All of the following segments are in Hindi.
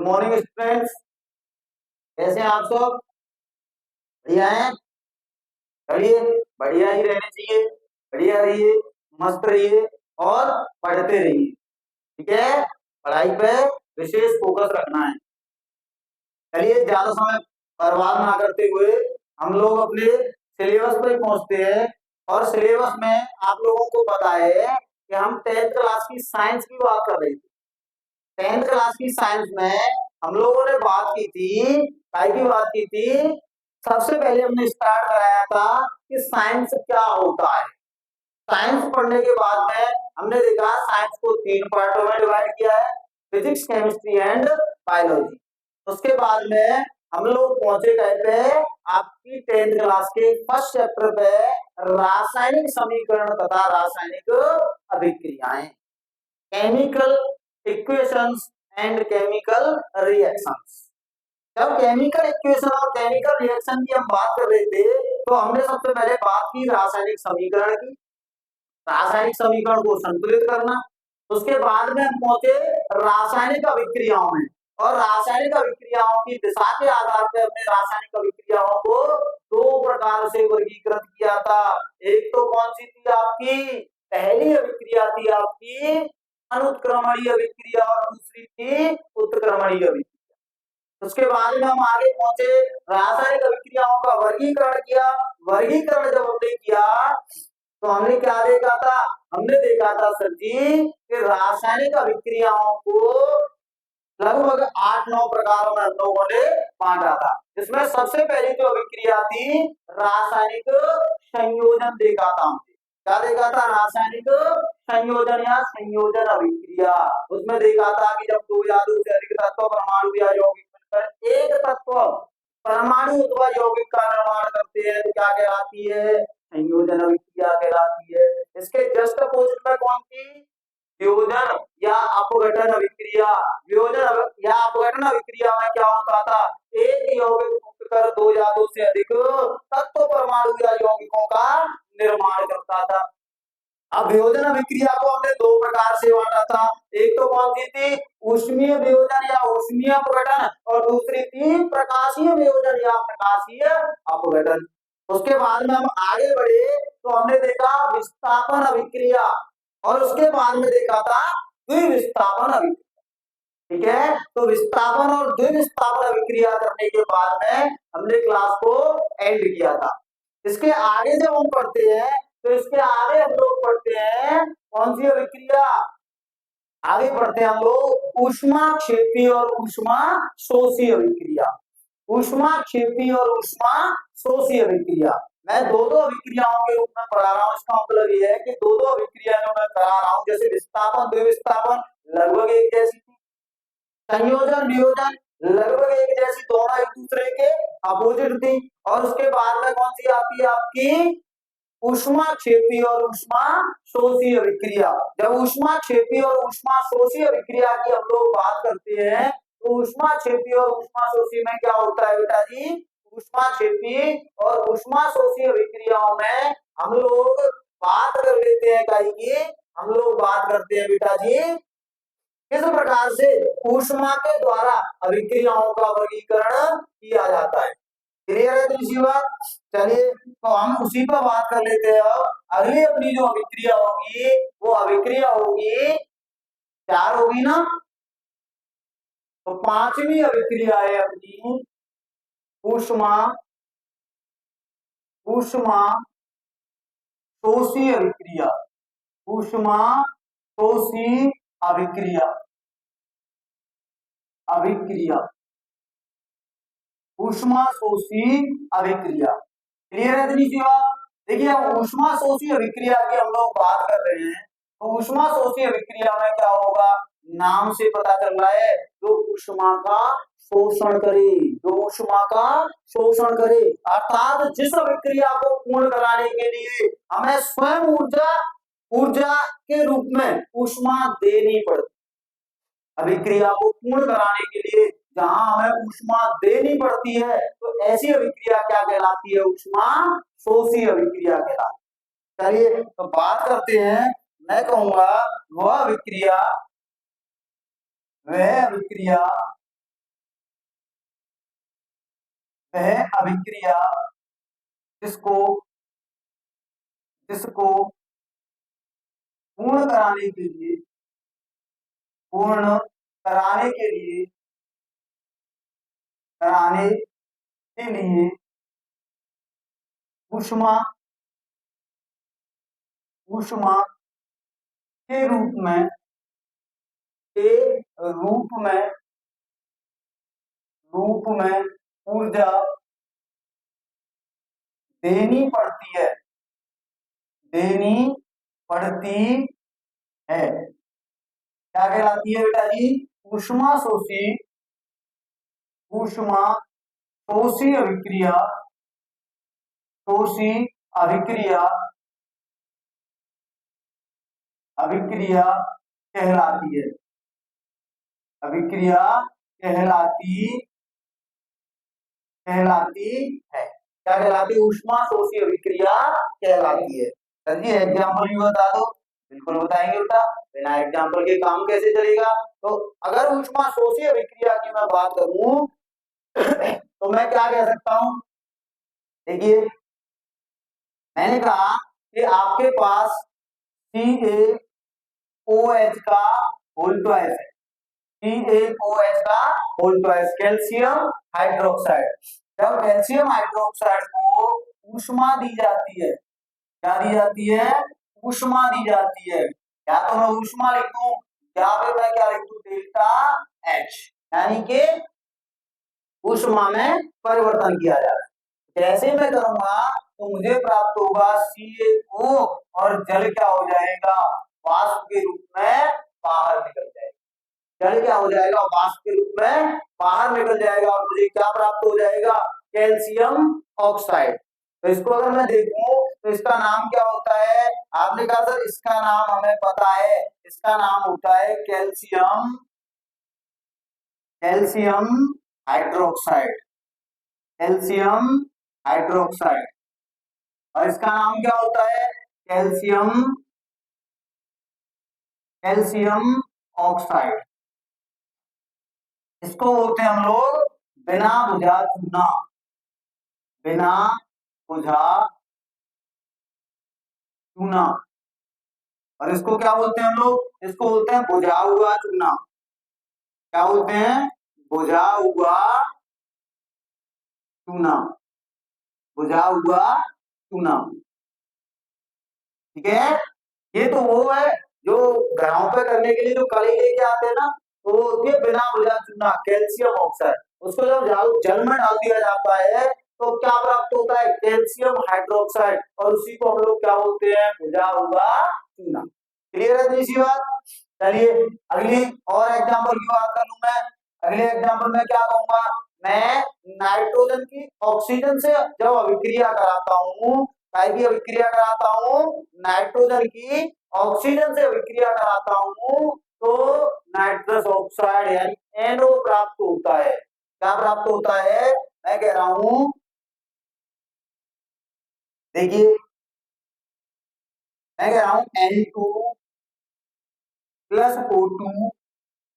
Good morning students. कैसे हैं आप सब? बढ़िया हैं? चलिए, बढ़िया ही रहने चाहिए। बढ़िया रहिए, मस्त रहिए और पढ़ते रहिए। ठीक है, पढ़ाई पे विशेष फोकस रखना है। चलिए, ज्यादा समय बर्बाद ना करते हुए हम लोग अपने सिलेबस पे पहुंचते हैं। और सिलेबस में आप लोगों को पता है कि हम 10th क्लास की साइंस की बात कर रहे थे। 10th क्लास की साइंस में हम लोगों ने बात की थी, काय की बात की थी। सबसे पहले हमने स्टार्ट कराया था कि साइंस क्या होता है। साइंस पढ़ने के बाद में हमने देखा साइंस को 3 पार्टों में डिवाइड किया है, फिजिक्स, केमिस्ट्री एंड बायोलॉजी। उसके बाद में हम लोग पहुंचे गए पे आपकी 10th क्लास के फर्स्ट चैप्टर पे रासायनिक समीकरण तथा रासायनिक अभिक्रियाएं, chemical equations and chemical reactions. जब केमिकल इक्वेशन और केमिकल रिएक्शन की हम बात कर रहे थे तो हमने सबसे पहले बात की रासायनिक समीकरण की, रासायनिक समीकरण को संतुलित करना। उसके बाद में हम पहुंचे रासायनिक अभिक्रियाओं में, और रासायनिक अभिक्रियाओं की दिशा के आधार पर हमने रासायनिक अभिक्रियाओं को 2 प्रकार से वर्गीकृत किया था। एक तो कौन सी थी आपकी? पहली अभिक्रिया थी आपकी अनुत्क्रमणीय अभिक्रिया और दूसरी थी उत्क्रमणीय अभिक्रिया। उसके बाद में हम आगे पहुंचे, रासायनिक अभिक्रियाओं का वर्गीकरण किया। वर्गीकरण जब हमने किया तो हमने क्या देखा था? हमने देखा था सर जी कि रासायनिक अभिक्रियाओं को लगभग 8-9 प्रकारों में हम लोगों ने बांटा था। इसमें सबसे पहली जो अभिक्रिया थी रासायनिक संयोजन देखा था हमने। क्या देखा था? रासायनिक संयोजन या संयोजन अभिक्रिया। उसमें देखा था कि जब 2 या 2 से अधिक तत्व परमाणु या यौगिक मिलकर एक तत्व परमाणु अथवा यौगिक का निर्माण करते हैं तो क्या कहलाती है? संयोजन अभिक्रिया कहलाती है। इसके जस्ट अपोजिट में कौन सी? वियोजन या अपघटन अभिक्रिया। वियोजन या अपघटन अभिक्रिया में क्या होता था? एक यौगिक मुक्त कर 2 या 2 से अधिक तत्व परमाणु या यौगिकों का निर्माण करता था। अब वियोजन अभिक्रिया को हमने 2 प्रकार से बांटा था। एक तो कौन सी थी? ऊष्मीय वियोजन या ऊष्मीय अपघटन, और दूसरी थी प्रकाशीय वियोजन या प्रकाशीय अपघटन। उसके बाद में हम आगे बढ़े तो हमने देखा विस्थापन अभिक्रिया, और उसके बाद में देखा था द्विविस्थापन अभिक्रिया। ठीक है, तो विस्थापन और द्विविस्थापन अभिक्रिया करने के बाद में हमने क्लास को एंड किया था। इसके आगे जब हम पढ़ते हैं तो इसके आगे हम लोग पढ़ते हैं कौन सी अभिक्रिया? आगे पढ़ते हैं हम लोग ऊष्मा क्षेपी और ऊष्मा शोषी अभिक्रिया। ऊष्मा क्षेपी और ऊष्मा शोषी अभिक्रिया मैं 2 अभिक्रियाओं के रूप में पढ़ा रहा हूँ। इसका मतलब ये है कि 2 अभिक्रिया जो मैं करा रहा हूँ, जैसे विस्थापन द्विविस्थापन लगभग एक जैसी थी, संयोजन वियोजन लगभग एक जैसी, दोनों एक दूसरे के अपोजिट थी। और उसके बाद में कौन सी आती है आपकी? ऊष्मा क्षेपी और ऊष्मा शोषी अभिक्रिया। जब ऊष्मा क्षेपी और ऊष्मा शोषी अभिक्रिया की हम लोग बात करते हैं तो ऊष्मा क्षेपी और ऊष्मा शोषी में क्या होता है बेटा जी? ऊष्मा क्षेपी और ऊष्मा शोषी अभिक्रियाओं में हम लोग बात कर लेते हैं काई की, हम लोग बात करते हैं बेटा जी किस प्रकार से ऊष्मा के द्वारा अभिक्रियाओं का वर्गीकरण किया जाता है। क्लियर है दूसरी बात? चलिए, तो हम उसी पर बात कर लेते हैं। अगली अपनी जो अभिक्रिया होगी वो अभिक्रिया होगी 4 होगी ना, तो 5वीं अभिक्रिया है अपनी ऊष्मा शोषी अभिक्रिया। ऊष्मा शोषी अभिक्रिया ऊष्मा शोषी अभिक्रिया। क्लियर है इतनी सी बात? देखिए, हम ऊष्मा शोषी अभिक्रिया की हम लोग बात कर रहे हैं तो ऊष्मा शोषी अभिक्रिया में क्या होगा? नाम से पता चल रहा है, जो ऊष्मा का शोषण करे, जो ऊष्मा का शोषण करे, अर्थात जिस अभिक्रिया को पूर्ण कराने के लिए हमें स्वयं ऊर्जा के रूप में ऊष्मा देनी पड़ती। अभिक्रिया को पूर्ण कराने के लिए जहां हमें ऊष्मा देनी पड़ती है तो ऐसी अभिक्रिया क्या कहलाती है? ऊष्मा शोषी अभिक्रिया कहलाती है। चलिए, तो बात करते हैं। मैं कहूंगा वह अभिक्रिया वह अभिक्रिया जिसको जिसको पूर्ण कराने के लिए पूर्ण कराने के लिए कराने के लिए ऊष्मा ऊष्मा के के रूप में ऊर्जा देनी पड़ती है क्या कहलाती है बेटा जी? ऊष्मा शोषी अभिक्रिया अभिक्रिया कहलाती है अभिक्रिया कहलाती है। क्या कहलाती है? ऊष्मा शोषी अभिक्रिया कहलाती है। सर जी एग्जाम्पल भी बता दो। बिल्कुल बताएंगे बेटा, बिना एग्जाम्पल के काम कैसे चलेगा? तो अगर ऊष्मा शोषी अभिक्रिया की मैं बात करूं तो मैं क्या कह सकता हूं? देखिए मैंने कहा कि आपके पास CaOH का होल ट्वाइस है, CaOH का होल ट्वाइस, कैल्शियम हाइड्रोक्साइड। जब कैल्शियम हाइड्रोक्साइड को ऊष्मा दी जाती है, क्या दी जाती है? ऊष्मा दी जाती है। या तो मैं ऊष्मा लिख दूं या फिर मैं क्या लिख दूं? डेल्टा H, यानी कि ऊष्मा में परिवर्तन किया जा रहा है। जैसे मैं करूंगा तो मुझे प्राप्त होगा CaO और जल क्या हो जाएगा? वाष्प के रूप में बाहर निकल जाएगा। जल क्या हो जाएगा? वाष्प के रूप में बाहर निकल जाएगा और मुझे क्या प्राप्त हो जाएगा? Calcium oxide. तो इसको अगर मैं देखूं तो इसका नाम क्या होता है? आपने कहा सर इसका नाम हमें पता है, इसका नाम होता है कैल्शियम हाइड्रोक्साइड। कैल्शियम हाइड्रोक्साइड और इसका नाम क्या होता है? Calcium oxide. इसको बोलते हैं हम लोग बिना बुझा चूना। बिना बुझा चूना। और इसको क्या बोलते हैं हम लोग? इसको बोलते हैं बुझा हुआ चूना। क्या बोलते हैं? बुझा हुआ चूना। बुझा हुआ चूना। ठीक है, ये तो वो है जो घरों पे करने के लिए जो कली लेके आते हैं ना, तो वो होती है बिना बुझा चूना, कैल्शियम ऑक्साइड। उसको जब जल में डाल दिया जाता है तो क्या प्राप्त होता है? कैल्शियम हाइड्रोक्साइड, और उसी को हम लोग क्या बोलते हैं? बुझा हुआ चूना। क्लियर है इसी बात? चलिए अगली और एग्जांपल की बात करूं मैं। अगले एग्जांपल में क्या कहूंगा? मैं नाइट्रोजन की ऑक्सीजन से जब अभिक्रिया कराता हूं, की अभिक्रिया कराता हूं, नाइट्रोजन की ऑक्सीजन से अभिक्रिया कराता हूं, तो नाइट्रस ऑक्साइड यानी NO प्राप्त होता है। क्या प्राप्त होता है? मैं कह रहा हूं, देखिए मैं कह रहा हूं N2 प्लस O2,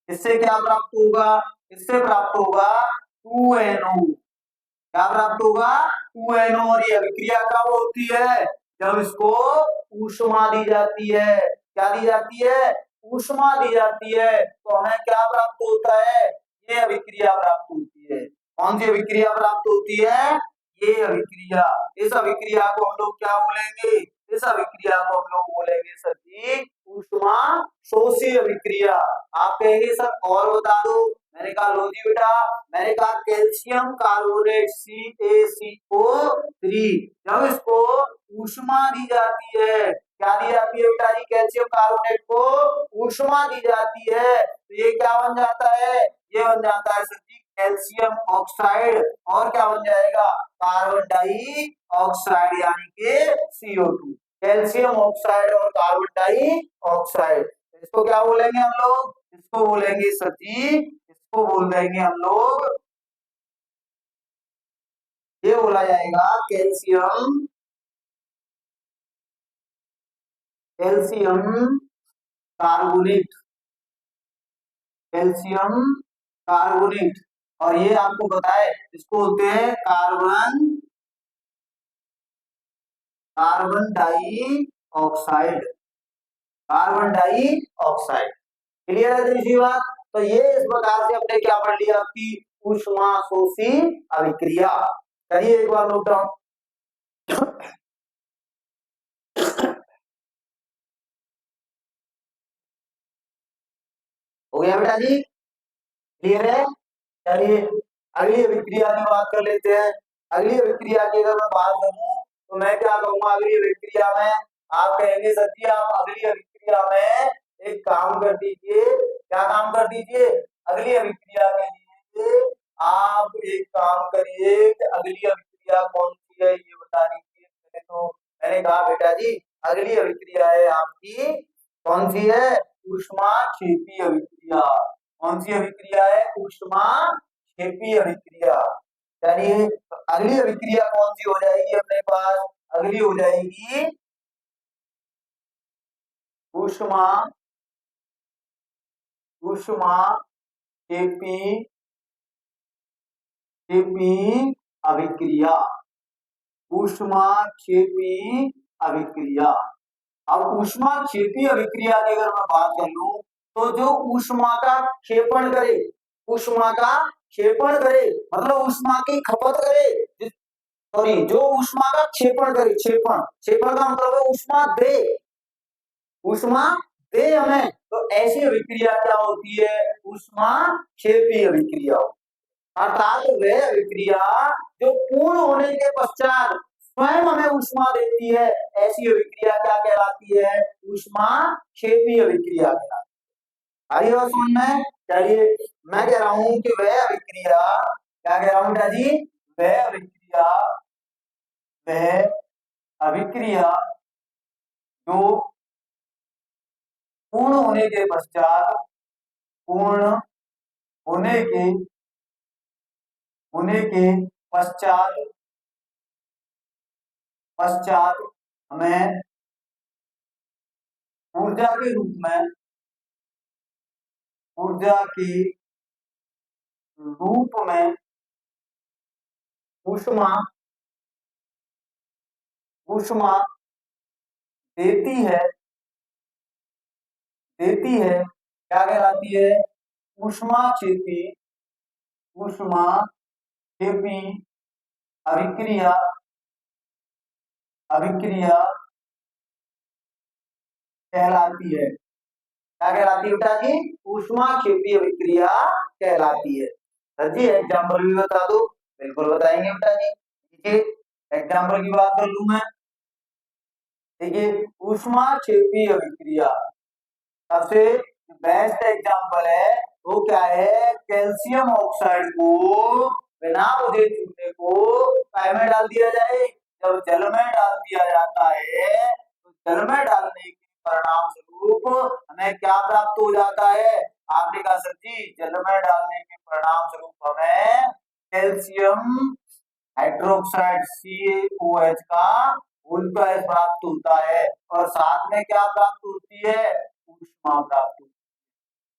इससे क्या प्राप्त होगा? इससे प्राप्त होगा 2NO। क्या प्राप्त होगा? 2NO। और ये अभिक्रिया कब होती है? जब इसको ऊष्मा दी जाती है। क्या दी जाती है? ऊष्मा दी जाती है। तो हमें क्या प्राप्त होता है? ये अभिक्रिया प्राप्त होती है। कौन सी अभिक्रिया प्राप्त होती है? ये अभिक्रिया। इस अभिक्रिया को हम लोग क्या बोलेंगे? इस अभिक्रिया को हम लोग बोलेंगे सर जी ऊष्मा शोषी अभिक्रिया। आप कहेंगे सर और बता दो। मैंने कहा लो जी बेटा, मैंने कहा कैल्शियम कार्बोनेट CaCO3, जब इसको ऊष्मा दी जाती है, क्या दी जाती है बेटा जी? कैल्शियम कार्बोनेट को ऊष्मा दी जाती है तो ये क्या बन जाता है? ये बन जाता है सर जी कैल्शियम ऑक्साइड। और क्या बन जाएगा? कार्बन डाई ऑक्साइड यानी कि CO2। कैल्शियम ऑक्साइड और कार्बन डाई ऑक्साइड, इसको क्या बोलेंगे हम लोग? इसको बोलेंगे सर जी, इसको बोल देंगे हम लोग, ये बोला जाएगा कैल्शियम कार्बोनेट। कैल्शियम कार्बोनेट और ये आपको पता है इसको बोलते हैं carbon carbon dioxide. Carbon dioxide. Clear है दूसरी बात। तो ये इस प्रकार से हमने क्या पढ़ लिया आपकी ऊष्मा शोषी अभिक्रिया। करिए एक बार नोट डाउन। हो गया बेटा जी, क्लियर है। चलिए अगली अभिक्रिया की बात कर लेते हैं। अगली अभिक्रिया की अगर मैं बात करूं तो मैं क्या कहूंगा अगली अभिक्रिया में। आप कहेंगे सर जी आप अगली अभिक्रिया में एक काम कर दीजिए। क्या काम कर दीजिए? अगली अभिक्रिया के लिए आप एक काम करिए कि अगली अभिक्रिया कौन सी है ये बता दीजिए। तो मैंने कहा बेटा जी अगली अभिक्रिया है आपकी कौन सी है? ऊष्मा क्षेपी अभिक्रिया। कौन सी अभिक्रिया है? ऊष्मा क्षेपी अभिक्रिया। चलिए अगली अभिक्रिया कौन सी हो जाएगी अपने पास? अगली हो जाएगी ऊष्मा ऊष्मा क्षेपी अभिक्रिया। ऊष्मा क्षेपी अभिक्रिया। अब ऊष्मा क्षेपी अभिक्रिया की अगर मैं बात कर लूं तो जो ऊष्मा का क्षेपण करे, ऊष्मा का क्षेपण करे मतलब ऊष्मा की खपत करे, सॉरी जो ऊष्मा का क्षेपण करे, क्षेपण क्षेपण का मतलब है ऊष्मा दे, ऊष्मा दे हमें। तो ऐसी अभिक्रिया क्या होती है? ऊष्मा क्षेपी अभिक्रिया। अर्थात वह अभिक्रिया जो पूर्ण होने के पश्चात स्वयं हमें ऊष्मा देती है, ऐसी अभिक्रिया क्या कहलाती है? ऊष्मा क्षेपी अभिक्रिया कहलाती है। आई बात समझ में? चलिए मैं कह रहा हूं कि वह अभिक्रिया, क्या कह रहा हूं बेटा जी? वह अभिक्रिया जो पूर्ण होने के पश्चात, पूर्ण होने के पश्चात हमें ऊर्जा के रूप में ऊष्मा देती है क्या कहलाती है? ऊष्मा क्षेपी अभिक्रिया कहलाती है। क्या कहलाती है बेटा जी? ऊष्मा क्षेपी अभिक्रिया कहलाती है। सर जी एग्जाम्पल भी बता दो। बिल्कुल बताएंगे बेटा जी। देखिए एग्जाम्पल की बात कर लूं मैं। देखिए ऊष्मा क्षेपी अभिक्रिया सबसे बेस्ट एग्जाम्पल है वो क्या है? कैल्शियम ऑक्साइड को बिना बुझे चूने को काय में डाल दिया जाए? जब जल में डाल दिया जाता है तो जल में डालने के परिणाम स्वरूप हमें क्या प्राप्त हो जाता है? आपने कहा सर जी जल में डालने के परिणाम स्वरूप हमें कैल्शियम हाइड्रोक्साइड CaOH का उल्टा प्राप्त होता है और साथ में क्या प्राप्त होती है? ऊष्मा प्राप्त होती है।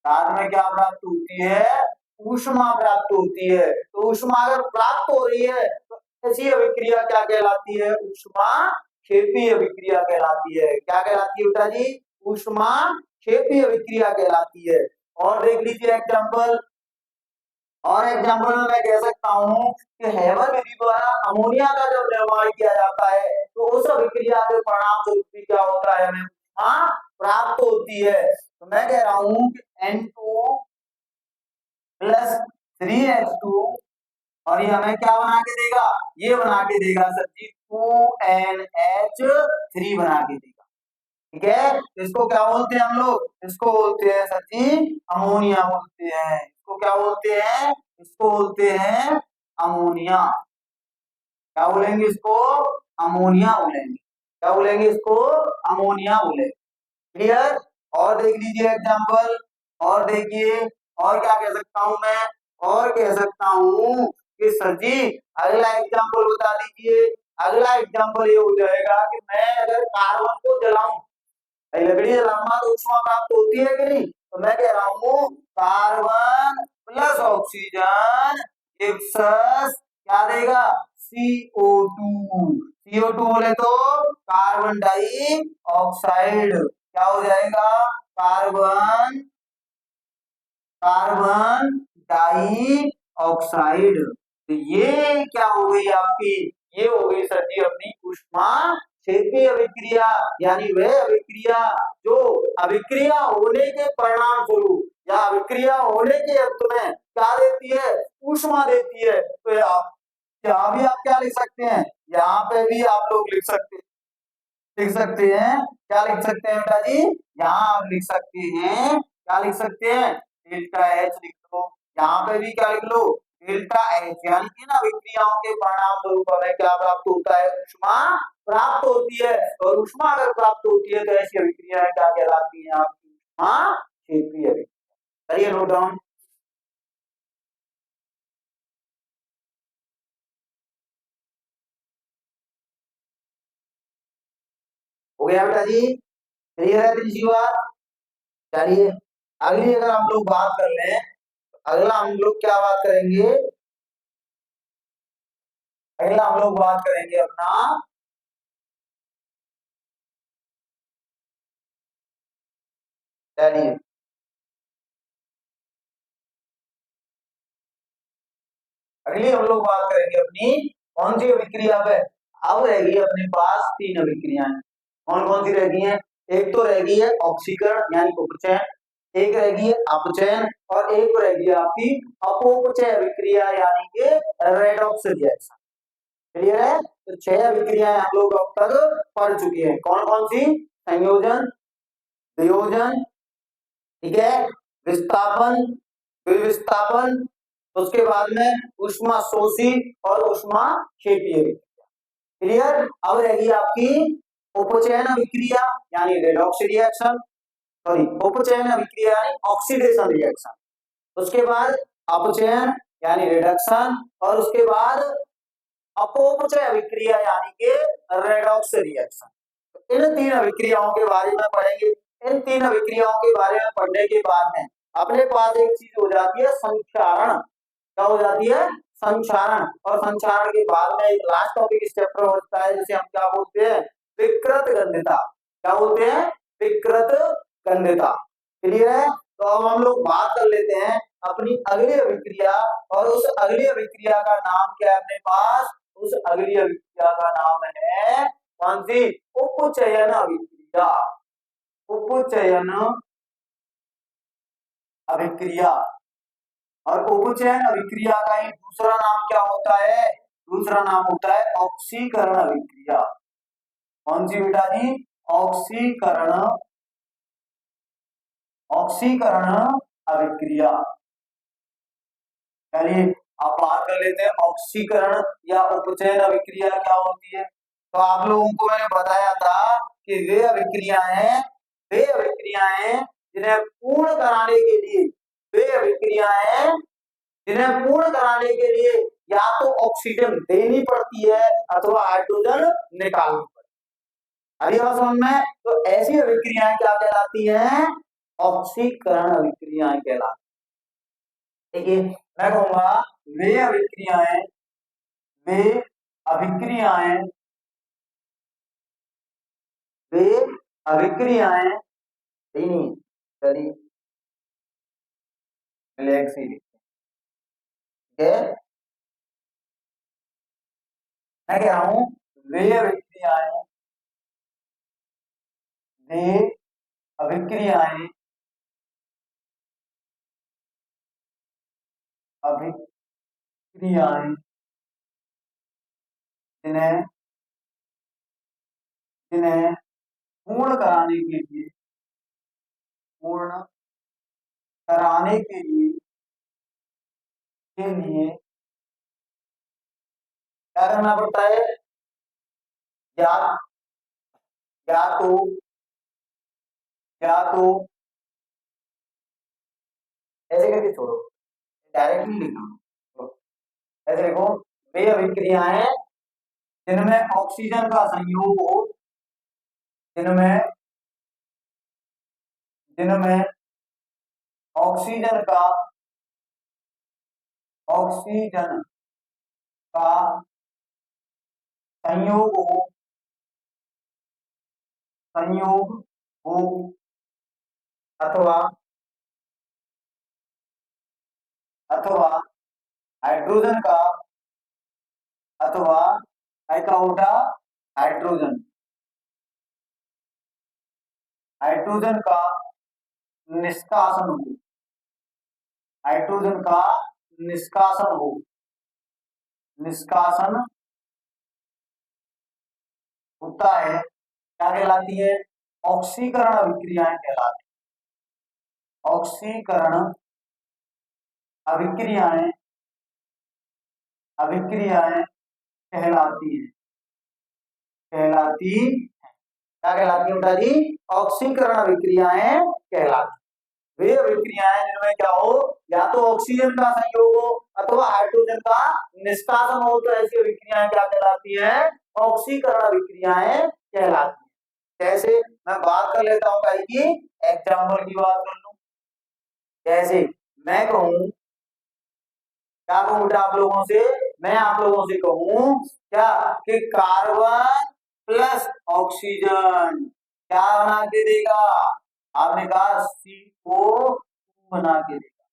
साथ में क्या प्राप्त होती है? ऊष्मा प्राप्त होती है। तो ऊष्मा अगर प्राप्त हो रही है तो ऐसी अभिक्रिया क्या कहलाती है? ऊष्मा क्षेपी अभिक्रिया कहलाती है। क्या कहलाती है बेटा जी? ऊष्मा क्षेपी अभिक्रिया कहलाती है। और देख लीजिए एग्जाम्पल। और एग्जाम्पल में मैं कह सकता हूँ कि हेबर विधि द्वारा अमोनिया का जब निर्माण किया जाता है तो उस अभिक्रिया के परिणाम स्वरूप क्या होता है? हमें ऊष्मा प्राप्त होती है। तो मैं कह रहा हूँ कि N2 प्लस 3H2 और ये हमें क्या बना के देगा? ये बना के देगा सर जी 2NH3 बना के देगा। ठीक है, इसको क्या बोलते हैं हम लोग? इसको बोलते हैं सर जी अमोनिया बोलते हैं। इसको क्या बोलते हैं? इसको बोलते हैं अमोनिया। क्या बोलेंगे इसको? अमोनिया बोलेंगे। क्या बोलेंगे इसको? अमोनिया बोलेंगे। क्लियर? और देख लीजिए एग्जाम्पल। और देखिए और क्या कह सकता हूं मैं? और कह सकता हूं कि सर जी अगला एग्जाम्पल बता दीजिए। अगला एग्जाम्पल ये हो जाएगा कि मैं अगर कार्बन को जलाऊं, लकड़ी जलाऊंगा तो ऊष्मा प्राप्त होती है कि नहीं? तो मैं कह रहा हूं carbon plus oxygen gives us क्या देगा CO2। CO2 बोले तो कार्बन डाई ऑक्साइड क्या हो जाएगा कार्बन कार्बन डाई ऑक्साइड। तो ये क्या हो गई आपकी ये हो गई सर जी अपनी ऊष्मा क्षेपीय अभिक्रिया यानी वह अभिक्रिया जो अभिक्रिया होने के परिणाम स्वरूप या अभिक्रिया होने के अंत में क्या देती है ऊष्मा देती है। तो यहाँ भी आप क्या लिख सकते हैं यहाँ पे भी आप लोग लिख सकते हैं क्या लिख सकते हैं बेटा जी यहाँ आप लिख सकते हैं क्या लिख सकते हैं डेल्टा एच लिख लो। यहाँ पे भी क्या लिख लो डेल्टा एच यानी कि ना विक्रियाओं के परिणाम स्वरूप हमें क्या प्राप्त होता है ऊष्मा प्राप्त होती है। और ऊष्मा अगर प्राप्त होती है तो ऐसी अभिक्रियाएं क्या कहलाती हैं आपकी ऊष्मा क्षेपीय अभिक्रिया। करिए नोट डाउन। हो गया बेटा जी क्लियर है तीसरी बात। चलिए अगली अगर हम लोग बात कर लें अगला हम लोग क्या बात करेंगे अगला हम लोग बात करेंगे अपना चलिए अगली हम लोग बात करेंगे अपनी कौन सी अभिक्रिया पे अब रहेगी अपने पास तीन अभिक्रियाएं कौन कौन सी रहेगी हैं एक तो रहेगी है ऑक्सीकरण यानी उपचयन एक रहेगी है अपचयन और एक रहेगी आपकी अपोपचय अभिक्रिया यानी कि रेडॉक्स रिएक्शन। क्लियर है तो 6 अभिक्रियाएं हम लोग अब तक पढ़ चुके हैं कौन कौन सी संयोजन वियोजन ठीक है विस्थापन विस्थापन उसके बाद में ऊष्मा शोषी और ऊष्मा क्षेपीय। क्लियर अब रहेगी आपकी उपचयन अभिक्रिया यानी रेडॉक्स रिएक्शन सॉरी उपचयन अभिक्रिया यानी ऑक्सीडेशन रिएक्शन उसके बाद अपचयन यानी रिडक्शन और उसके बाद अपोपचय अभिक्रिया यानी कि रेडॉक्स रिएक्शन। इन तीन अभिक्रियाओं के बारे में पढ़ेंगे। इन तीन अभिक्रियाओं के बारे में पढ़ने के बाद में अपने पास एक चीज हो जाती है संक्षारण क्या हो जाती है संक्षारण और संक्षारण के बाद में एक लास्ट टॉपिक इस चैप्टर में होता है जिसे हम क्या बोलते हैं विकृत गंधिता क्या बोलते हैं विकृत गंधिता। क्लियर है तो अब हम लोग बात कर लेते हैं अपनी अगली अभिक्रिया और उस अगली अभिक्रिया का नाम क्या है अपने पास उस अगली अभिक्रिया का नाम है कौन सी उपचयन अभिक्रिया उपचयन अभिक्रिया। और उपचयन अभिक्रिया का ही दूसरा नाम क्या होता है दूसरा नाम होता है ऑक्सीकरण अभिक्रिया। कौन सी बेटा जी ऑक्सीकरण ऑक्सीकरण अभिक्रिया। चलिए आप बात कर लेते हैं ऑक्सीकरण या उपचयन अभिक्रिया क्या होती है। तो आप लोगों को मैंने बताया था कि वे अभिक्रियाएं जिन्हें पूर्ण कराने के लिए वे अभिक्रियाएं जिन्हें पूर्ण कराने के लिए या तो ऑक्सीजन देनी पड़ती है अथवा हाइड्रोजन निकालनी पड़ती है। समझ में तो ऐसी अभिक्रियाएं क्या कहलाती हैं ऑक्सीकरण अभिक्रियाएं कहलाती। देखिए मैं कहूंगा वे अभिक्रियाएं वे अभिक्रियाएं वे अभिक्रियाएं नहीं चलिए रिलैक्स ही ठीक है। मैं कह रहा हूं वे अभिक्रियाएं वे अभिक्रियाएं अभिक्रियाएं जिन्हें जिन्हें पूर्ण कराने के लिए पूर्ण कराने के लिए क्या करना पड़ता है या या तो या तो ऐसे करके छोड़ो डायरेक्टली लिखो ऐसे देखो वे अभिक्रियाएं जिनमें ऑक्सीजन का संयोग हो जिनमें जिनमें ऑक्सीजन का ऑक्सीजन का संयोग हो, संयोग हो, अथवा अथवा हाइड्रोजन का, अथवा आइकाउटा हाइड्रोजन, हाइड्रोजन का निष्कासन हो, हाइड्रोजन का निष्कासन हो, निष्कासन होता है, क्या कहलाती है? ऑक्सीकरण अभिक्रियाएं कहलाती है। ऑक्सीकरण अभिक्रियाएं, अभिक्रियाएं कहलाती है, कहलाती, क्या कहलाती है जी? ऑक्सीकरण अभिक्रियाएं कहलाती। वे अभिक्रियाएं जिनमें क्या हो, या तो ऑक्सीजन का संयोग हो अथवा हाइड्रोजन का निष्कासन हो, तो ऐसी अभिक्रियाएं क्या कहलाती है? ऑक्सीकरण अभिक्रियाएं कहलाती है। जैसे मैं बात कर लेता हूँ भाई की एग्जाम्पल की बात कर लूं। जैसे मैं कहूँ, क्या कहूँ बेटा आप लोगों से, मैं आप लोगों से कहूँ क्या कि कार्बन प्लस ऑक्सीजन क्या बना के देगा? आपने कहा CO2 बना के देगा।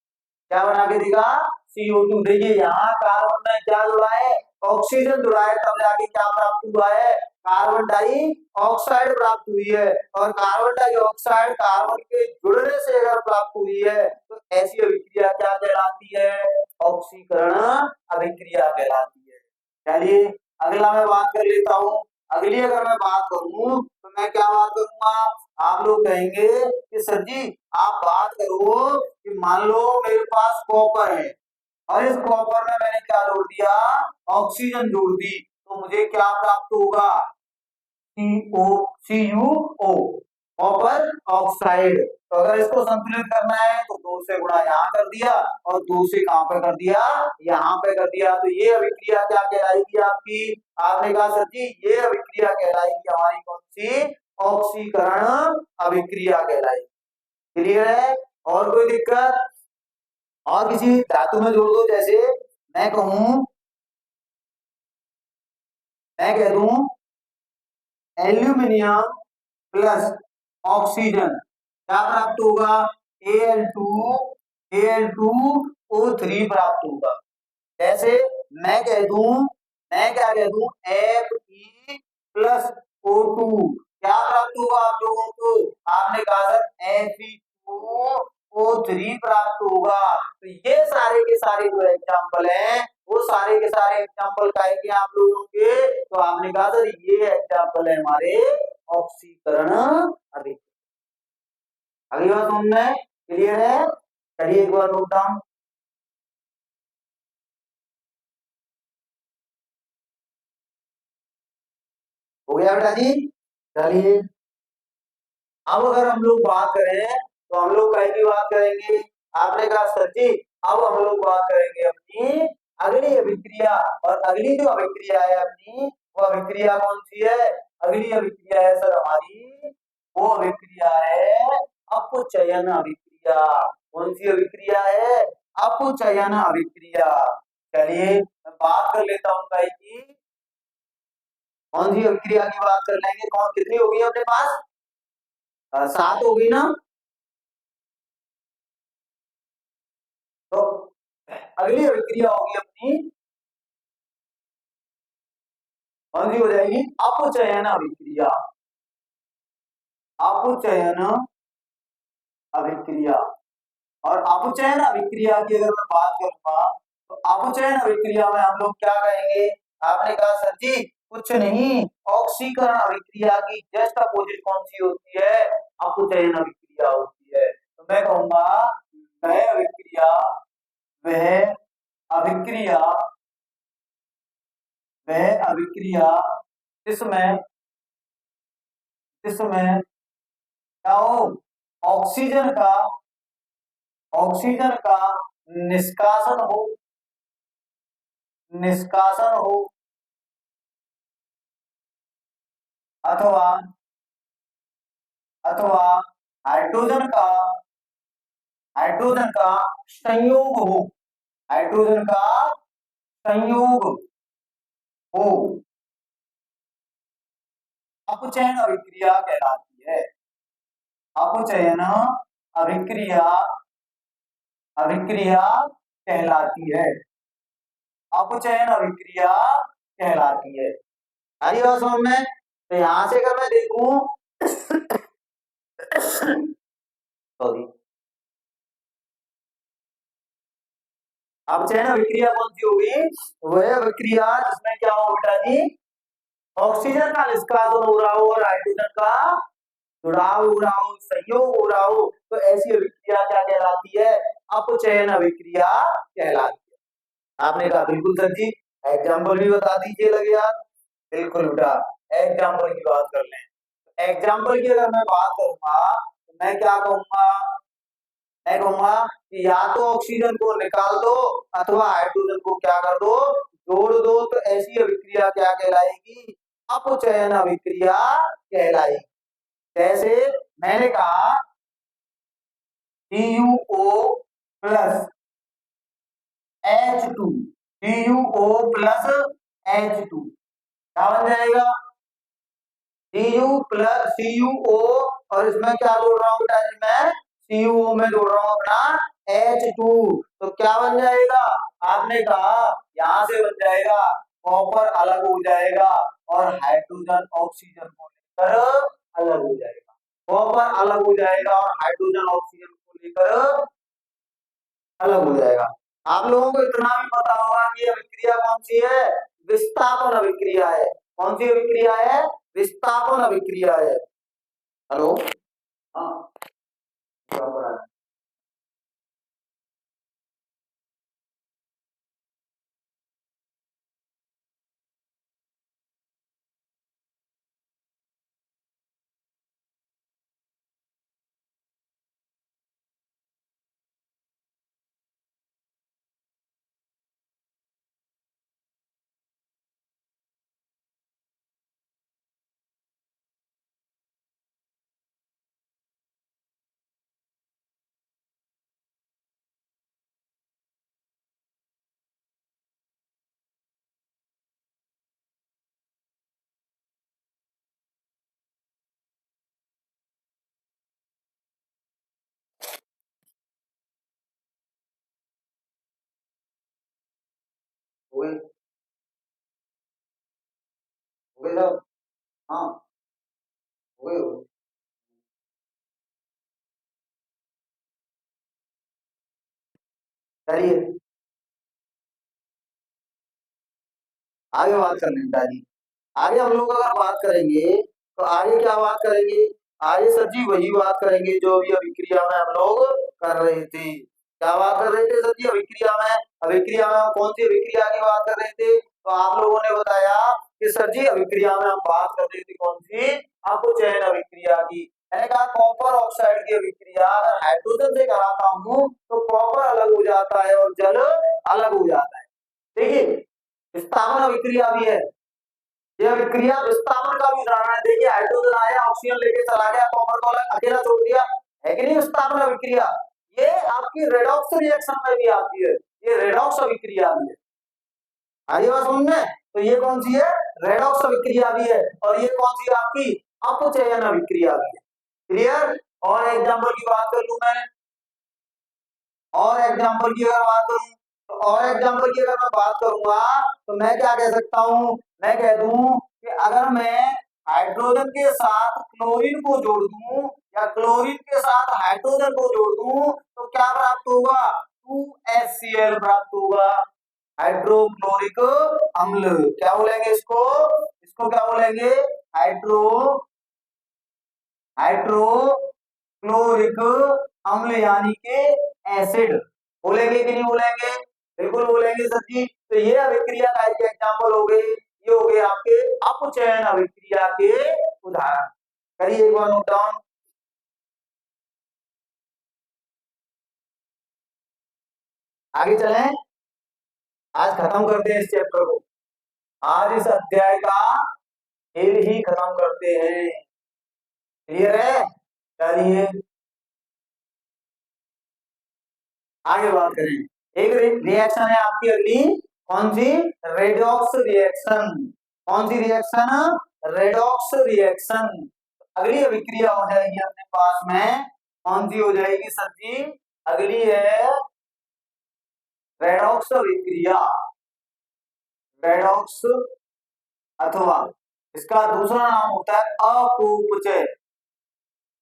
क्या बना के देगा? CO2। देखिए यहाँ कार्बन में क्या जुड़ा है? ऑक्सीजन जुड़ा है, तब जाके क्या प्राप्त हुआ है? कार्बन डाई ऑक्साइड प्राप्त हुई है। और कार्बन डाई ऑक्साइड कार्बन के जुड़ने से अगर प्राप्त हुई है तो ऐसी अभिक्रिया क्या कहलाती है? ऑक्सीकरण अभिक्रिया कहलाती है। चलिए अगला मैं बात कर लेता हूँ। अगली अगर मैं बात करूँ तो मैं क्या बात करूंगा? आप लोग कहेंगे कि सर जी आप बात करो कि मान लो मेरे पास कॉपर है और इस कॉपर में मैंने क्या जोड़ दिया? ऑक्सीजन जोड़ दी, तो मुझे क्या प्राप्त होगा? CuO, copper oxide. तो अगर इसको संतुलित करना है तो 2 से गुणा यहाँ कर दिया और 2 से कहां पे कर दिया? यहाँ पे कर दिया। तो ये अभिक्रिया क्या कहलाएगी आपकी? आपने कहा सर जी ये अभिक्रिया कहलाएगी हमारी कौन सी? ऑक्सीकरण अभिक्रिया कहलाएगी। क्लियर है? और कोई दिक्कत? और किसी धातु में जोड़ दो। जैसे मैं कहूं, मैं कह दूं एल्यूमिनियम प्लस ऑक्सीजन क्या प्राप्त होगा? Al2O3 प्राप्त होगा। जैसे मैं कह दूं, मैं क्या कह दूं Fe प्लस O2 क्या प्राप्त होगा आप लोगों को? आपने कहा सर Fe2O3 प्राप्त होगा। तो ये सारे के सारे जो एग्जाम्पल हैं वो सारे के सारे एग्जाम्पल काहे के आप लोगों के? तो आपने कहा सर ये एग्जाम्पल है हमारे ऑक्सीकरण अभिक्रिया। अगली बात समझ में क्लियर है? चलिए एक बार नोट डाउन। हो गया बेटा जी? चलिए अब अगर हम लोग बात करें तो हम लोग कहीं की बात करेंगे? आपने कहा सर जी अब हम लोग बात करेंगे अपनी अगली अभिक्रिया। और अगली जो अभिक्रिया है अपनी, वो अभिक्रिया कौन सी है? अगली अभिक्रिया है सर हमारी, वो अभिक्रिया है अपचयन अभिक्रिया। कौन सी अभिक्रिया है? अपचयन अभिक्रिया। चलिए मैं बात कर लेता हूँ भाई की कौन सी अभिक्रिया की बात कर लेंगे। कौन कितनी होगी अपने पास? 7 होगी ना? तो अगली अभिक्रिया होगी अपनी कौन सी हो जाएगी? अपचयन अभिक्रिया। अपचयन अभिक्रिया। और अपचयन अभिक्रिया की अगर मैं बात करूंगा तो अपचयन अभिक्रिया में हम लोग क्या कहेंगे? आपने कहा सर जी कुछ नहीं, ऑक्सीकरण अभिक्रिया की जस्ट अपोजिट कौन सी होती है? अपचयन अभिक्रिया होती है। तो मैं कहूंगा वह अभिक्रिया, वह अभिक्रिया, वह अभिक्रिया जिसमें, जिसमें क्या हो? ऑक्सीजन का, ऑक्सीजन का निष्कासन हो, निष्कासन हो, अथवा अथवा हाइड्रोजन का, हाइड्रोजन का संयोग हो, हाइड्रोजन का संयोग हो अपचयन अभिक्रिया कहलाती है। अपचयन अभिक्रिया अभिक्रिया कहलाती है। अपचयन अभिक्रिया कहलाती है। आई बात समझ में? तो यहां से अगर मैं देखूं सॉरी, अपचयन अभिक्रिया कौन सी होगी? वह अभिक्रिया जिसमें क्या हो बेटा जी, ऑक्सीजन का निष्कासन हो रहा हो और हाइड्रोजन का जुड़ाव हो रहा हो, संयोग हो रहा हो, तो ऐसी अभिक्रिया क्या कहलाती है? अपचयन अभिक्रिया कहलाती है। आपने कहा बिल्कुल सर जी, एग्जाम्पल भी बता दीजिए लगे यार। बिल्कुल बेटा, एग्जाम्पल की बात कर लें। एग्जाम्पल की अगर मैं बात करूंगा तो मैं क्या कहूंगा? मैं कहूंगा कि या तो ऑक्सीजन को निकाल दो अथवा हाइड्रोजन को क्या कर दो, जोड़ दो, तो ऐसी अभिक्रिया क्या कहलाएगी? अपचयन अभिक्रिया कहलाएगी। जैसे मैंने कहा CuO plus H2, CuO plus H2 क्या बन जाएगा? CuO और इसमें क्या जोड़ रहा हूँ बेटा जी? मैं CuO में जोड़ रहा हूँ अपना H2, तो क्या बन जाएगा? आपने कहा यहां से बन जाएगा, कॉपर अलग हो जाएगा और हाइड्रोजन ऑक्सीजन को लेकर अलग हो जाएगा। कॉपर अलग हो जाएगा और हाइड्रोजन ऑक्सीजन को लेकर अलग हो जाएगा। आप लोगों को इतना भी पता होगा कि अभिक्रिया कौन सी है? विस्थापन अभिक्रिया है। कौन सी अभिक्रिया है? विस्थापन अभिक्रिया है। हेलो, हाँ, हो गए, हो गए सब, हाँ, हो गए, हो गए। चलिए आगे बात कर लें दादी। आगे हम लोग अगर बात करेंगे तो आगे क्या बात करेंगे? आगे सर जी वही बात करेंगे जो अभी अभिक्रिया में हम लोग कर रहे थे। क्या बात कर रहे थे सर जी अभिक्रिया में? अभिक्रिया में हम कौन सी अभिक्रिया की बात कर रहे थे? तो आप लोगों ने बताया कि सर जी अभिक्रिया में हम बात कर रहे थे कौन सी? अपचयन अभिक्रिया की। मैंने कहा कॉपर ऑक्साइड की अभिक्रिया अगर हाइड्रोजन से कराता हूँ तो कॉपर अलग हो जाता है और जल अलग हो जाता है। देखिए विस्थापन अभिक्रिया भी है। यह अभिक्रिया विस्थापन का भी उदाहरण है। देखिए हाइड्रोजन आया, ऑक्सीजन लेके चला गया, कॉपर को अकेला छोड़ दिया, है कि नहीं विस्थापन अभिक्रिया? ये आपकी रेडॉक्स रिएक्शन में भी आती है, ये रेडॉक्स अभिक्रिया भी है। आगे बात समझ में? तो ये कौन सी है? रेडॉक्स अभिक्रिया भी है। और ये कौन सी है आपकी? अपचयन अभिक्रिया भी है। क्लियर? और एग्जाम्पल की बात कर लू मैं, और एग्जाम्पल की अगर बात करूं तो और एग्जाम्पल की अगर मैं बात करूंगा तो मैं क्या कह सकता हूं? मैं कह दूं कि अगर मैं हाइड्रोजन के साथ क्लोरीन को जोड़ दूं या क्लोरीन के साथ हाइड्रोजन को जोड़ दूं तो क्या प्राप्त होगा? 2HCl प्राप्त होगा, हाइड्रोक्लोरिक अम्ल। क्या बोलेंगे इसको? इसको क्या बोलेंगे? हाइड्रो हाइड्रोक्लोरिक अम्ल यानी कि एसिड। बोलेंगे कि नहीं बोलेंगे? बिल्कुल बोलेंगे सर जी। तो ये अभिक्रिया का एक एग्जाम्पल हो गई, ये हो गए आपके अपचयन अभिक्रिया के उदाहरण। करिए एक बार नोट डाउन। आगे चलें, आज खत्म करते हैं इस चैप्टर को। आज इस अध्याय का खेल ही खत्म करते हैं। क्लियर है? चलिए आगे बात करें। एक रिएक्शन है आपकी अगली, कौन सी? Redox reaction. कौन सी रिएक्शन? Redox reaction. अगली अभिक्रिया हो जाएगी अपने पास में, कौन सी हो जाएगी सर जी? अगली है रेडॉक्स अभिक्रिया। रेडॉक्स अथवा इसका दूसरा नाम होता है अपोपचय।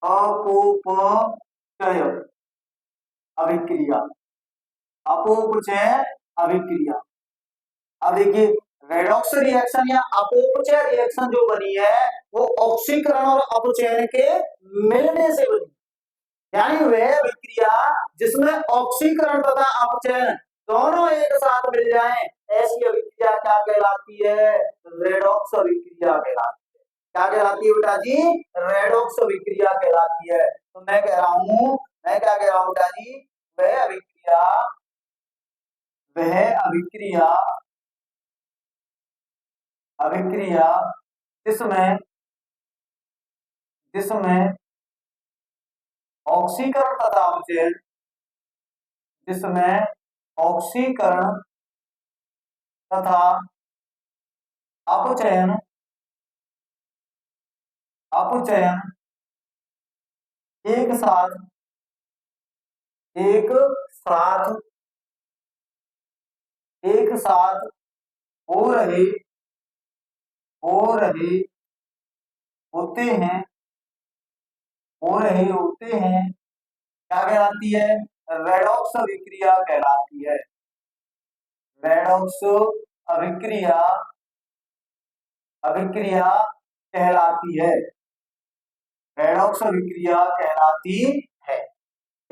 अपोपचय अभिक्रिया। अपोपचय अभिक्रिया। अब देखिए, रेडॉक्स रिएक्शन या अपोपचय रिएक्शन जो बनी है वो ऑक्सीकरण और अपचयन के मिलने से बनी, यानी वह अभिक्रिया जिसमें ऑक्सीकरण तथा अपचयन दोनों एक साथ मिल जाएं, ऐसी अभिक्रिया क्या कहलाती है? रेडॉक्स अभिक्रिया कहलाती है। क्या कहलाती है बेटा जी? रेडॉक्स अभिक्रिया कहलाती है। तो मैं कह रहा हूं, मैं क्या कह रहा हूं बेटा जी? वह अभिक्रिया, वह अभिक्रिया, अभिक्रिया जिसमें जिसमें ऑक्सीकरण तथा अपचयन, जिसमें ऑक्सीकरण तथा अपचयन, अपचयन एक साथ, एक साथ, एक साथ हो रहे, हो रहे होते हैं, हो रहे होते हैं, क्या कहलाती है? रेडॉक्स अभिक्रिया कहलाती है। रेडॉक्स अभिक्रिया, अभिक्रिया कहलाती है। रेडॉक्स अभिक्रिया कहलाती है।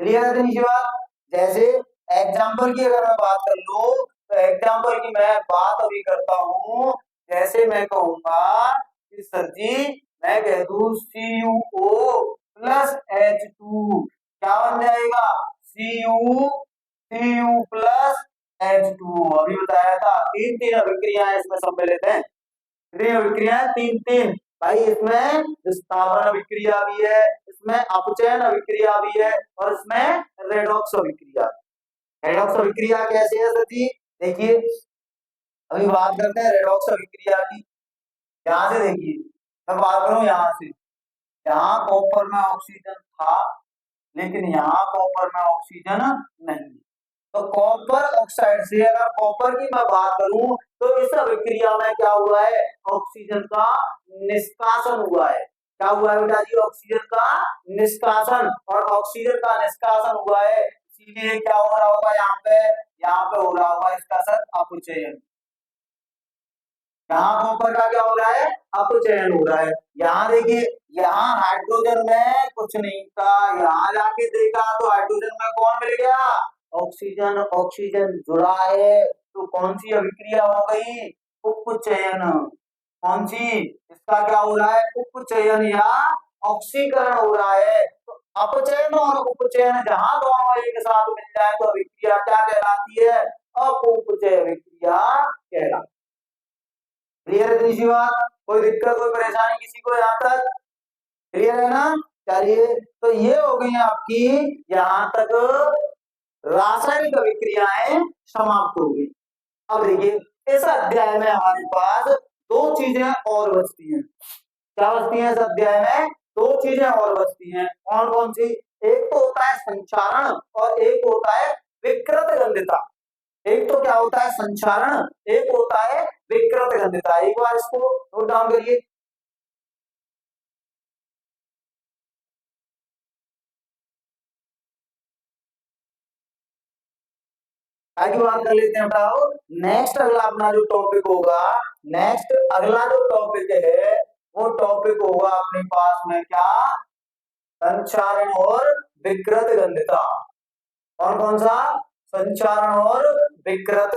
क्लियर है निजी बात? जैसे एग्जाम्पल की अगर मैं बात कर लूं, तो एग्जाम्पल की मैं बात अभी करता हूं। जैसे मैं कहूंगा कि सर जी, मैं कह दूं CuO प्लस H2, क्या बन जाएगा? Cu plus H2। अभी बताया था तीन तीन अभिक्रियाएं इसमें सम्मिलित हैं। कितनी अभिक्रियाएं? तीन तीन। भाई इसमें विस्थापन अभिक्रिया भी है, इसमें अपचयन अभिक्रिया भी है, और इसमें रेडॉक्स अभिक्रिया। रेडॉक्स अभिक्रिया कैसे है सर जी? देखिए, अभी बात करते हैं रेडॉक्स अभिक्रिया की। यहाँ से देखिए, मैं बात करूं यहाँ से, यहाँ कॉपर में ऑक्सीजन था, लेकिन यहाँ कॉपर में ऑक्सीजन नहीं। तो कॉपर ऑक्साइड से अगर कॉपर की मैं बात करूं, तो इस अभिक्रिया में क्या हुआ है? ऑक्सीजन का निष्कासन हुआ है। क्या हुआ है बेटा जी? ऑक्सीजन का निष्कासन। और ऑक्सीजन का निष्कासन हुआ है, इसीलिए क्या हो रहा होगा यहाँ पे? यहाँ पे हो रहा होगा इसका सर अपचयन। यहाँ कॉपर का क्या हो रहा है? अपचयन हो रहा है। यहाँ देखिए, यहाँ हाइड्रोजन में कुछ नहीं था, यहाँ जाके देखा तो हाइड्रोजन में कौन मिल गया? ऑक्सीजन। ऑक्सीजन जुड़ा है, तो कौन सी अभिक्रिया हो गई? उपचयन। कौन सी? इसका क्या हो रहा है? उपचयन या ऑक्सीकरण हो रहा है। तो अपचयन और उपचयन जहां दोनों एक साथ मिल जाए तो अभिक्रिया क्या कहलाती है? अपोपचय अभिक्रिया कहलाती है। क्लियर है इतनी सी बात? कोई दिक्कत, कोई परेशानी किसी को यहाँ तक? क्लियर है ना? चलिए, तो ये हो गई आपकी यहाँ तक रासायनिक अभिक्रियाएं समाप्त हो गई। अब देखिए, इस अध्याय में हमारे पास दो चीजें और बचती हैं। क्या बचती हैं इस अध्याय में? दो चीजें और बचती हैं। कौन कौन सी? एक तो होता है संचारण, और एक होता है विकृत गंधिता। एक तो क्या होता है? संचारण, एक होता है विकृत गंधिता। एक बार इसको नोट डाउन करिए। आगे बात कर लेते हैं। बताओ, नेक्स्ट अगला अपना जो टॉपिक होगा, नेक्स्ट अगला जो टॉपिक है, वो टॉपिक होगा अपने पास में क्या? संचारण और विकृत गंधिता। कौन कौन सा? संचारण और विकृत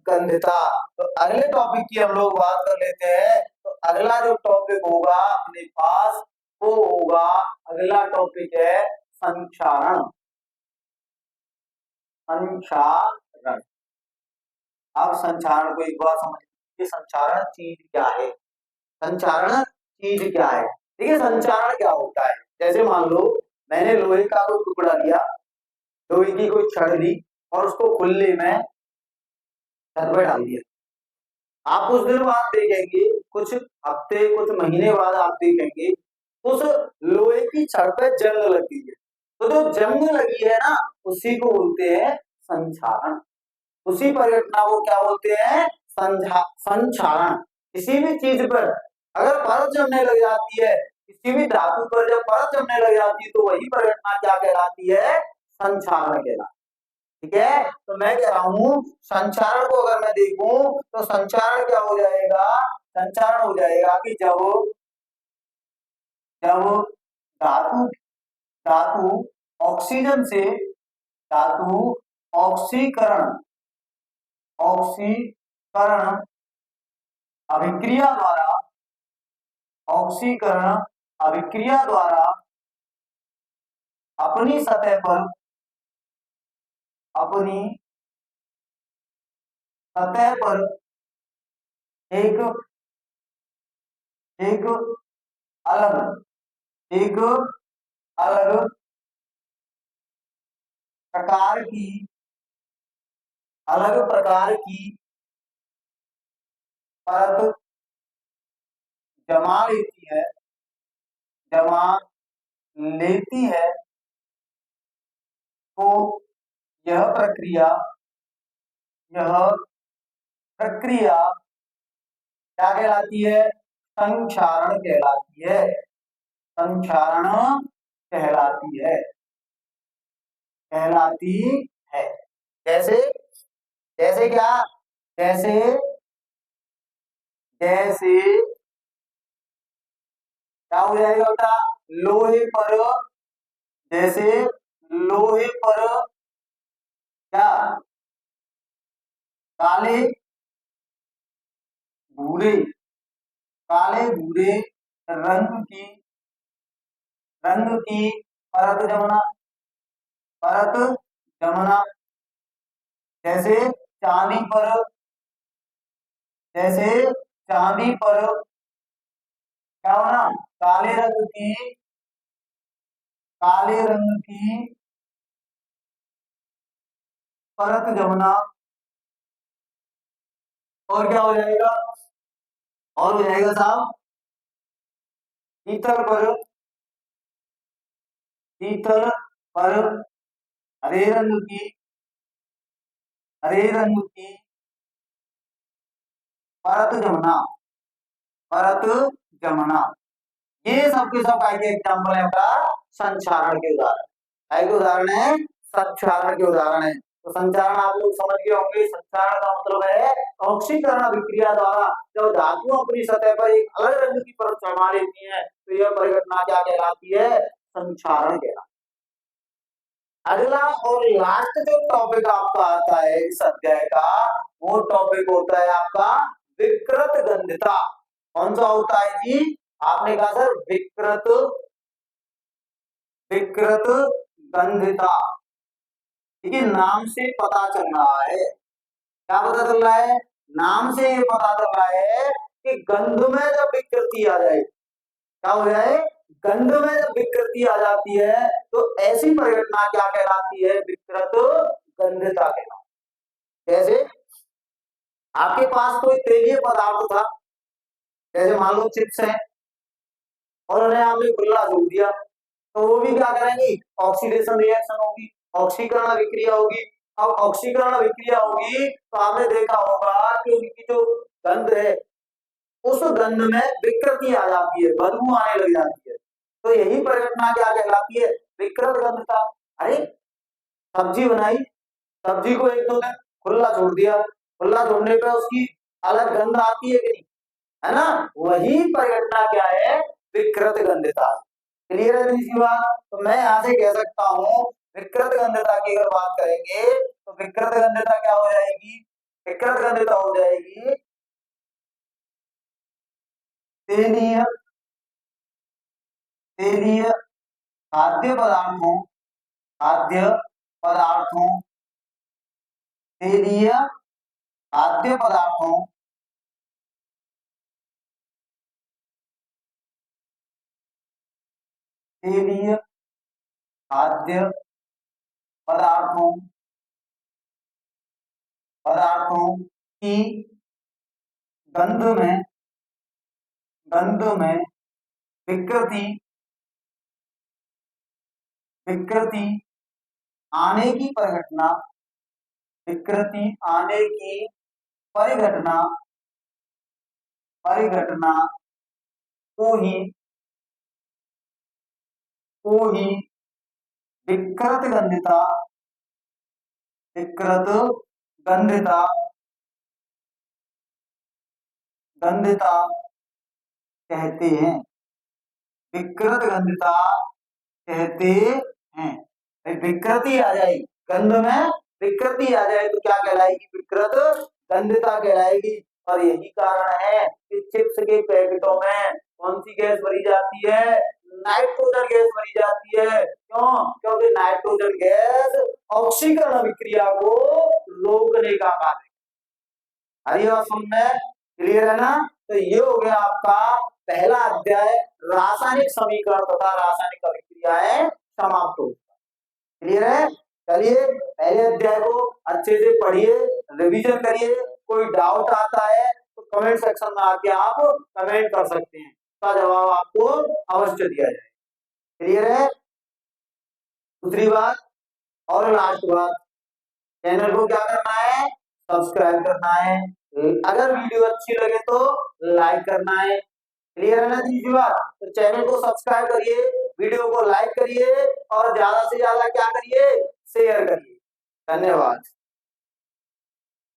गंधिता। तो अगले टॉपिक की हम लोग बात कर लेते हैं। तो अगला जो टॉपिक होगा अपने पास, वो होगा, अगला टॉपिक है संचारण। संचारण। अब संचारण को एक बार समझ लीजिए, संचारण चीज क्या है? संचारण चीज क्या है? देखिए, संचारण क्या होता है? जैसे मान लो मैंने लोहे का कोई टुकड़ा लिया, लोहे की कोई छड़ ली, और उसको खुले में छत पे डाल दिया। आप कुछ दिन बाद देखेंगे, कुछ हफ्ते कुछ महीने बाद आप देखेंगे उस लोहे की छड़ पे जंग लगी है। तो जो जंग लगी है ना, उसी को बोलते हैं संक्षारण। उसी परिघटना को क्या बोलते हैं? संक्षारण। किसी भी चीज पर अगर परत जमने लग जाती है, किसी भी धातु पर जब परत जमने लग जाती है, तो वही परिघटना क्या कहलाती है? संक्षारण कहलाती है। ठीक है, तो मैं कह रहा हूं संचारण को अगर मैं देखूं तो संचारण क्या हो जाएगा? संचारण हो जाएगा कि जब जब धातु धातु ऑक्सीजन से धातु ऑक्सीकरण ऑक्सीकरण अभिक्रिया द्वारा ऑक्सीकरण अभिक्रिया द्वारा अपनी सतह पर अपनी सतह पर एक एक अलग एक अलग प्रकार की अलग प्रकार की परत जमा लेती है जमा लेती है, तो यह प्रक्रिया यह प्रक्रिया क्या कहलाती है? संक्षारण कहलाती है। संक्षारण कहलाती है कहलाती है। जैसे जैसे क्या? जैसे जैसे क्या हो जाएगा बेटा? लोहे पर जैसे लोहे पर क्या काले भूरे काले भूरे रंग की परत जमना परत जमना जैसे चांदी पर जैसे चांदी पर क्या होना? काले रंग की काले रंग की परत जमना। और क्या हो जाएगा? और हो जाएगा साहब पीतल पर पीतल पर हरे रंग की हरे रंग की परत जमना परत जमना। ये सबके सब काय के एग्जाम्पल है आपका संचारण के उदाहरण। काय के उदाहरण है? संचारण के उदाहरण है। तो संचारण आप लोग समझ गए होंगे। संचारण का मतलब है ऑक्सीकरण अभिक्रिया द्वारा जब धातु अपनी सतह पर एक अलग रंग की परत जमा लेती हैं, तो यह परिघटना क्या कहलाती है? संचारण कहलाती है। अगला और लास्ट जो टॉपिक आपका आता है इस अध्याय का, वो टॉपिक होता है आपका विकृत गंधिता। कौन सा होता है जी? आपने कहा सर विकृत गंधिता। ठीक है, नाम से पता चल रहा है। क्या पता चल रहा है? नाम से ये पता चल रहा है कि गंध में जब विकृति आ जाए, क्या हो जाए? गंध में जब विकृति आ जाती है, तो ऐसी परिघटना क्या कहलाती है? विकृत गंधिता कहलाती है। जैसे आपके पास कोई तेलीय पदार्थ था, जैसे मान लो चिप्स है, और उन्हें आपने खुला छोड़ दिया, तो वो भी क्या करेंगी? ऑक्सीडेशन रिएक्शन होगी, ऑक्सीकरण अभिक्रिया होगी। अब ऑक्सीकरण अभिक्रिया होगी तो आपने देखा होगा कि उनकी जो गंध है, उस गंध में विकृति आ जाती है, बदबू आने लग जाती है। तो यही परिघटना क्या कहलाती है? विकृत गंधता। अरे सब्जी बनाई, सब्जी को एक दो दिन खुला छोड़ दिया, खुला छोड़ने पे उसकी अलग गंध आती है कि नहीं? है ना? वही परिघटना क्या है? विकृत गंधता। क्लियर है इसकी बात? तो मैं यहां से कह सकता हूं विकृत गंधता की अगर बात करेंगे तो विकृत गंधता क्या हो जाएगी? विकृत गंधता हो जाएगी तेलीय तेलीय खाद्य पदार्थों खाद्य पदार्थों तेलीय खाद्य पदार्थों तेलीय खाद्य पदार्थों पदार्थों की गंध में विकृति आने की परिघटना को ही विकृत गंधिता कहते हैं। विकृत गंधिता कहते हैं। विकृति आ जाएगी, गंध में विकृति आ जाए तो क्या कहलाएगी? विकृत गंधिता कहलाएगी। और यही कारण है कि चिप्स के पैकेटों में कौन सी गैस भरी जाती है? नाइट्रोजन गैस भरी जाती है। क्यों? क्योंकि नाइट्रोजन गैस ऑक्सीकरण अभिक्रिया को रोकने का कार्य। हरी और सुन में क्लियर है ना? तो ये हो गया आपका पहला अध्याय, रासायनिक समीकरण तथा रासायनिक अभिक्रियाएं समाप्त हो। क्लियर है? चलिए पहले अध्याय को अच्छे से पढ़िए, रिवीजन करिए। कोई डाउट आता है तो कमेंट सेक्शन में आके आप कमेंट कर सकते हैं, उसका जवाब आपको अवश्य दिया जाए। क्लियर है? दूसरी बात और लास्ट बात, चैनल को क्या करना है? सब्सक्राइब करना है। अगर वीडियो अच्छी लगे तो लाइक करना है। क्लियर है ना जी बात? तो चैनल को सब्सक्राइब करिए, वीडियो को लाइक करिए और ज्यादा से ज्यादा क्या करिए? शेयर करिए। धन्यवाद।